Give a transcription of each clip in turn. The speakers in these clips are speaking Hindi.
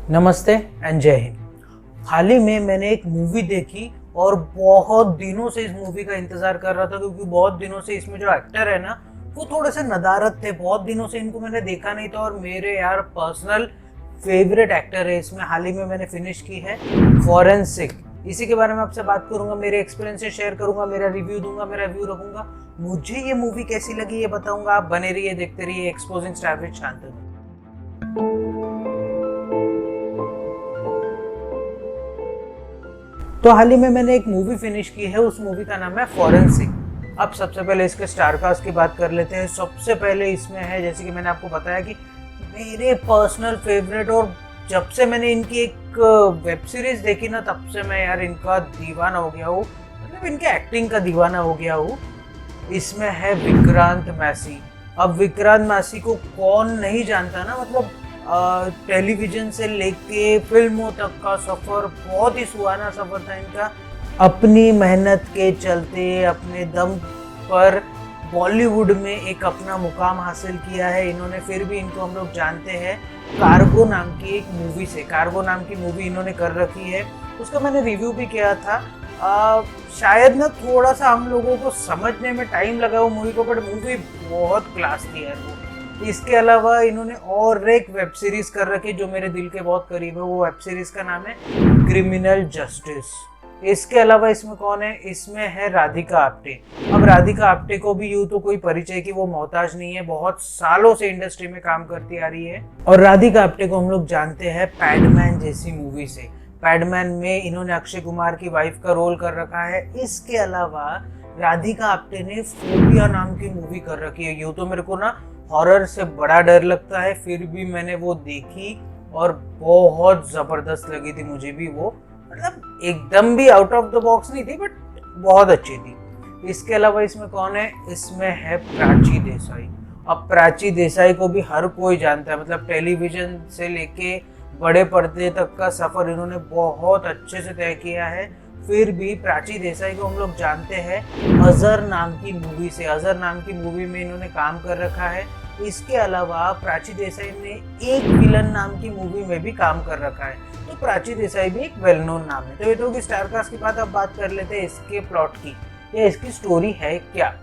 नमस्ते एंड जय हिंद। हाल ही में मैंने एक मूवी देखी और बहुत दिनों से इस मूवी का इंतजार कर रहा था, क्योंकि बहुत दिनों से इसमें जो एक्टर है ना वो थोड़े से नदारत थे। बहुत दिनों से इनको मैंने देखा नहीं था और मेरे यार पर्सनल फेवरेट एक्टर है। इसमें हाल ही में मैंने फिनिश की है फॉरेंसिक। इसी के बारे में आपसे बात करूंगा, मेरे एक्सपीरियंस से शेयर करूंगा, मेरा रिव्यू दूंगा, मेरा व्यू रखूंगा। मुझे ये मूवी कैसी लगी ये बताऊंगा। आप बने रहिए, देखते रहिए एक्सपोजिंग स्टार विद शांतनु। तो हाल ही में मैंने एक मूवी फिनिश की है, उस मूवी का नाम है फॉरेंसिक। अब सबसे पहले इसके स्टार कास्ट की बात कर लेते हैं। सबसे पहले इसमें है, जैसे कि मैंने आपको बताया कि मेरे पर्सनल फेवरेट, और जब से मैंने इनकी एक वेब सीरीज देखी ना तब से मैं यार इनका दीवाना हो गया हूँ, मतलब इनके एक्टिंग का दीवाना हो गया हूँ। इसमें है विक्रांत मैसी। अब विक्रांत मैसी को कौन नहीं जानता ना, मतलब टेलीविजन से लेके फिल्मों तक का सफ़र बहुत ही सुहाना सफ़र था इनका। अपनी मेहनत के चलते अपने दम पर बॉलीवुड में एक अपना मुकाम हासिल किया है इन्होंने। फिर भी इनको हम लोग जानते हैं कार्गो नाम की एक मूवी से। कार्गो नाम की मूवी इन्होंने कर रखी है, उसका मैंने रिव्यू भी किया था। शायद ना थोड़ा सा हम लोगों को समझने में टाइम लगा वो मूवी को, बट मूवी बहुत क्लास थी यार वो। इसके अलावा इन्होंने और एक वेब सीरीज कर रखी जो मेरे दिल के बहुत करीब है। वो वेब सीरीज का नाम है क्रिमिनल जस्टिस। इसके अलावा इसमें कौन है? इसमें है राधिका आप्टे। अब राधिका आप्टे को भी यूं तो कोई परिचय की वो मोहताज नहीं है, बहुत सालों से इंडस्ट्री में काम करती आ रही है। और राधिका आप्टे को हम लोग जानते हैं पैडमैन जैसी मूवी से। पैडमैन में इन्होंने अक्षय कुमार की वाइफ का रोल कर रखा है। इसके अलावा राधिका आप्टे ने फोबिया नाम की मूवी कर रखी है। यूं तो मेरे को ना हॉरर से बड़ा डर लगता है, फिर भी मैंने वो देखी और बहुत जबरदस्त लगी थी मुझे भी वो। मतलब एकदम भी आउट ऑफ द बॉक्स नहीं थी, बट बहुत अच्छी थी। इसके अलावा इसमें कौन है? इसमें है प्राची देसाई। अब प्राची देसाई को भी हर कोई जानता है, मतलब टेलीविजन से लेके बड़े पर्दे तक का सफर इन्होंने बहुत अच्छे से तय किया है। फिर भी प्राची देसाई को हम लोग जानते हैं अजर नाम की मूवी से। अजर नाम की मूवी में इन्होंने काम कर रखा है। इसके अलावा प्राची देसाई ने एक विलन नाम की मूवी में भी काम कर रखा है। तो प्राची देसाई भी एक वेल नोन नाम है। तो ये तो कि स्टार कास्ट की बात। अब बात कर लेते हैं इसके प्लॉट की, या इसकी स्टोरी है क्या।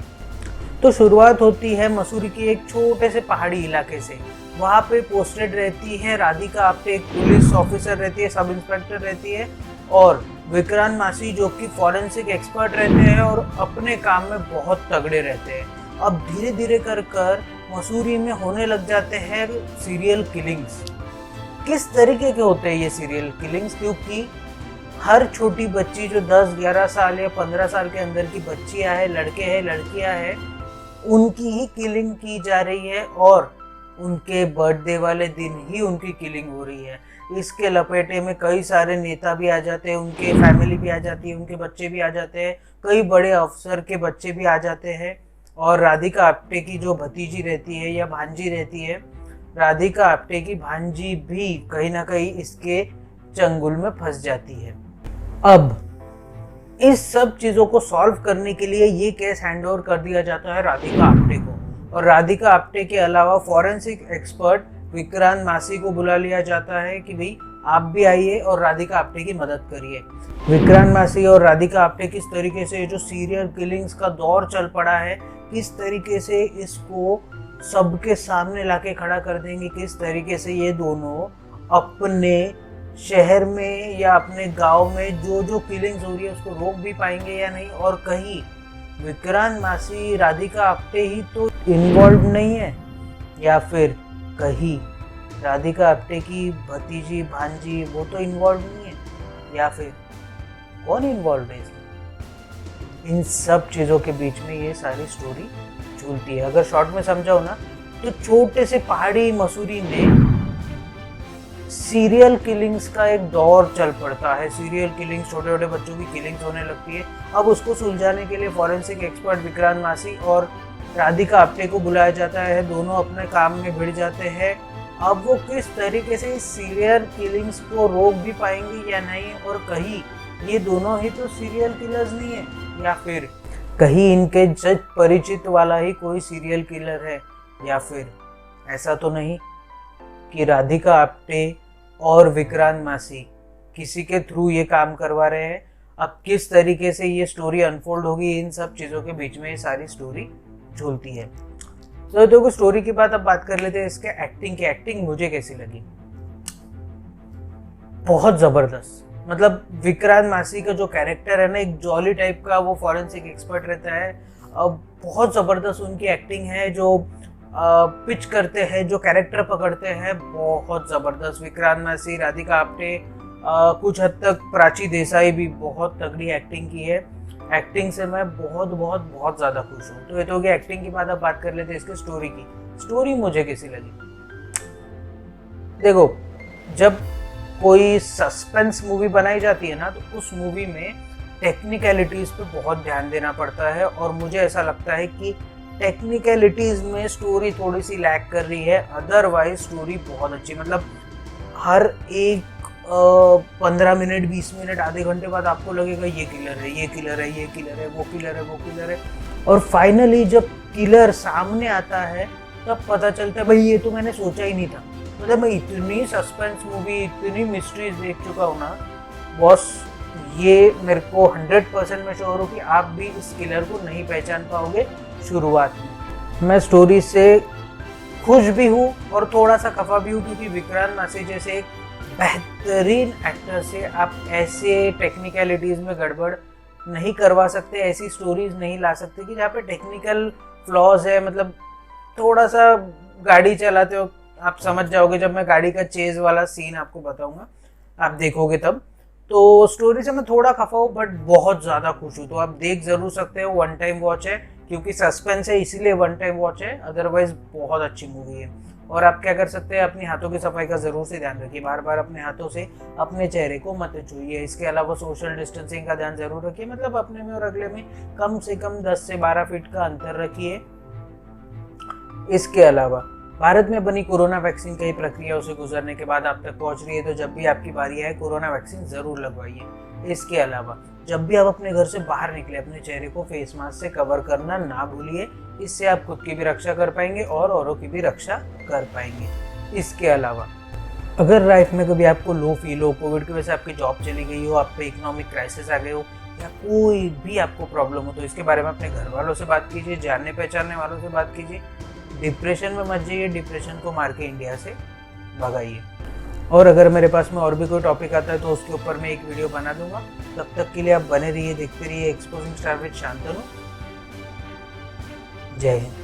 तो शुरुआत होती है मसूरी के एक छोटे से पहाड़ी इलाके से। वहाँ पे पोस्टेड रहती है राधिका आप्टे, एक पुलिस ऑफिसर रहती है, सब इंस्पेक्टर रहती है, और विक्रांत मासी जो कि फॉरेंसिक एक्सपर्ट रहते हैं और अपने काम में बहुत तगड़े रहते हैं। अब धीरे धीरे कर मसूरी में होने लग जाते हैं सीरियल किलिंग्स। किस तरीके के होते हैं ये सीरियल किलिंग्स? क्योंकि हर छोटी बच्ची जो 10, 11 साल या 15 साल के अंदर की बच्चियां हैं, लड़के हैं, लड़कियां हैं, उनकी ही किलिंग की जा रही है और उनके बर्थडे वाले दिन ही उनकी किलिंग हो रही है। इसके लपेटे में कई सारे नेता भी आ जाते हैं, उनके फैमिली भी आ जाती है, उनके बच्चे भी आ जाते हैं, कई बड़े अफसर के बच्चे भी आ जाते हैं। और राधिका आप्टे की जो भतीजी रहती है या भांजी रहती है, राधिका आप्टे की भांजी भी कहीं ना कहीं इसके चंगुल में फंस जाती है। अब इस सब चीज़ों को सॉल्व करने के लिए ये केस हैंड ओवर कर दिया जाता है राधिका आप्टे को। और राधिका आप्टे के अलावा फॉरेंसिक एक्सपर्ट विक्रांत मासी को बुला लिया जाता है कि भाई आप भी आइए और राधिका आप्टे की मदद करिए। विक्रांत मासी और राधिका आप्टे किस तरीके से जो सीरियल किलिंग्स का दौर चल पड़ा है, किस तरीके से इसको सबके सामने लाके खड़ा कर देंगे, किस तरीके से ये दोनों अपने शहर में या अपने गांव में जो जो किलिंग्स हो रही है उसको रोक भी पाएंगे या नहीं। और कहीं विक्रांत मासी राधिका आप्टे ही तो इन्वॉल्व नहीं है, या फिर कहीं राधिका आप्टे की भतीजी भांजी वो तो इन्वॉल्व नहीं है, या फिर कौन इन्वॉल्व है इसमें? इन सब चीज़ों के बीच में ये सारी स्टोरी झूलती है। अगर शॉर्ट में समझाओ ना तो छोटे से पहाड़ी मसूरी में सीरियल किलिंग्स का एक दौर चल पड़ता है। सीरियल किलिंग्स, छोटे छोटे बच्चों की किलिंग्स होने लगती है। अब उसको सुलझाने के लिए फॉरेंसिक एक्सपर्ट विक्रांत मासी और राधिका आप्टे को बुलाया जाता है। दोनों अपने काम में भिड़ जाते हैं। अब वो किस तरीके से इस सीरियल किलिंग्स को रोक भी पाएंगे या नहीं, और कहीं ये दोनों ही तो सीरियल किलर्स नहीं है, या फिर कहीं इनके जज परिचित वाला ही कोई सीरियल किलर है, या फिर ऐसा तो नहीं कि राधिका आप्टे और विक्रांत मासी किसी के थ्रू ये काम करवा रहे हैं। अब किस तरीके से ये स्टोरी अनफोल्ड होगी, इन सब चीज़ों के बीच में ये सारी स्टोरी झूलती है। तो देखो स्टोरी की बात अब बात कर लेते हैं इसके एक्टिंग की। एक्टिंग मुझे कैसी लगी? बहुत ज़बरदस्त। मतलब विक्रांत मासी का जो कैरेक्टर है ना, एक जॉली टाइप का, वो फॉरेंसिक एक्सपर्ट रहता है। अब बहुत ज़बरदस्त उनकी एक्टिंग है, जो पिच करते हैं, जो कैरेक्टर पकड़ते हैं, बहुत ज़बरदस्त। विक्रांत मासी, राधिका आप्टे, कुछ हद तक प्राची देसाई भी बहुत तगड़ी एक्टिंग की है। एक्टिंग से मैं बहुत बहुत बहुत ज़्यादा खुश हूँ। तो ये तो हो गया एक्टिंग की बात। अब बात कर लेते हैं इसकी स्टोरी की। स्टोरी मुझे कैसी लगी? देखो, जब कोई सस्पेंस मूवी बनाई जाती है ना, तो उस मूवी में टेक्निकलिटीज़ पे बहुत ध्यान देना पड़ता है, और मुझे ऐसा लगता है कि टेक्निकलिटीज़ में स्टोरी थोड़ी सी लैग कर रही है। अदरवाइज स्टोरी बहुत अच्छी। मतलब हर एक 15 मिनट, 20 मिनट, आधे घंटे बाद आपको लगेगा ये किलर है, ये किलर है, ये किलर है, वो किलर है, वो किलर है। और फाइनली जब किलर सामने आता है तब पता चलता है भाई ये तो मैंने सोचा ही नहीं था। मतलब मैं इतनी सस्पेंस मूवी, इतनी मिस्ट्रीज देख चुका हूँ ना बॉस, ये मेरे को 100% में श्योर हूँ कि आप भी इस किलर को नहीं पहचान पाओगे शुरुआत में। मैं स्टोरी से खुश भी हूँ और थोड़ा सा खफा भी हूँ, क्योंकि विक्रांत मासी जैसे एक बेहतरीन एक्टर से आप ऐसे टेक्निकलिटीज़ में गड़बड़ नहीं करवा सकते, ऐसी स्टोरीज नहीं ला सकते कि जहाँ पे टेक्निकल फ्लॉज है। मतलब थोड़ा सा गाड़ी चलाते हो, आप समझ जाओगे जब मैं गाड़ी का चेज वाला सीन आपको बताऊंगा, आप देखोगे तब। तो स्टोरी से मैं थोड़ा खफा हूँ, बट बहुत ज़्यादा खुश हूँ। तो आप देख ज़रूर सकते हो, वन टाइम वॉच है, क्योंकि सस्पेंस है इसीलिए वन टाइम वॉच है। अदरवाइज बहुत अच्छी मूवी है। और आप क्या कर सकते हैं, अपनी हाथों की सफाई का ज़रूर से ध्यान रखिए। बार बार अपने हाथों से अपने चेहरे को मत छूइए। इसके अलावा सोशल डिस्टेंसिंग का ध्यान ज़रूर रखिए। मतलब अपने में और अगले में कम से कम 10 से 12 फीट का अंतर रखिए। इसके अलावा भारत में बनी कोरोना वैक्सीन कई प्रक्रियाओं से गुजरने के बाद आप तक पहुंच रही है, तो जब भी आपकी बारी आए कोरोना वैक्सीन ज़रूर लगवाइए। इसके अलावा जब भी आप अपने घर से बाहर निकले, अपने चेहरे को फेस मास्क से कवर करना ना भूलिए। इससे आप खुद की भी रक्षा कर पाएंगे और औरों की भी रक्षा कर पाएंगे। इसके अलावा अगर लाइफ में कभी आपको लो फील हो, कोविड की वजह से आपकी जॉब चली गई हो, आप पे इकोनॉमिक क्राइसिस आ गए हो, या कोई भी आपको प्रॉब्लम हो, तो इसके बारे में अपने घर वालों से बात कीजिए, जानने पहचानने वालों से बात कीजिए। डिप्रेशन में मत जाइए, डिप्रेशन को मार के इंडिया से भगाइए। और अगर मेरे पास में और भी कोई टॉपिक आता है तो उसके ऊपर मैं एक वीडियो बना दूंगा। तब तक के लिए आप बने रहिए, देखते रहिए एक्सपोजिंग स्टार विद शांतनु। जय हिंद।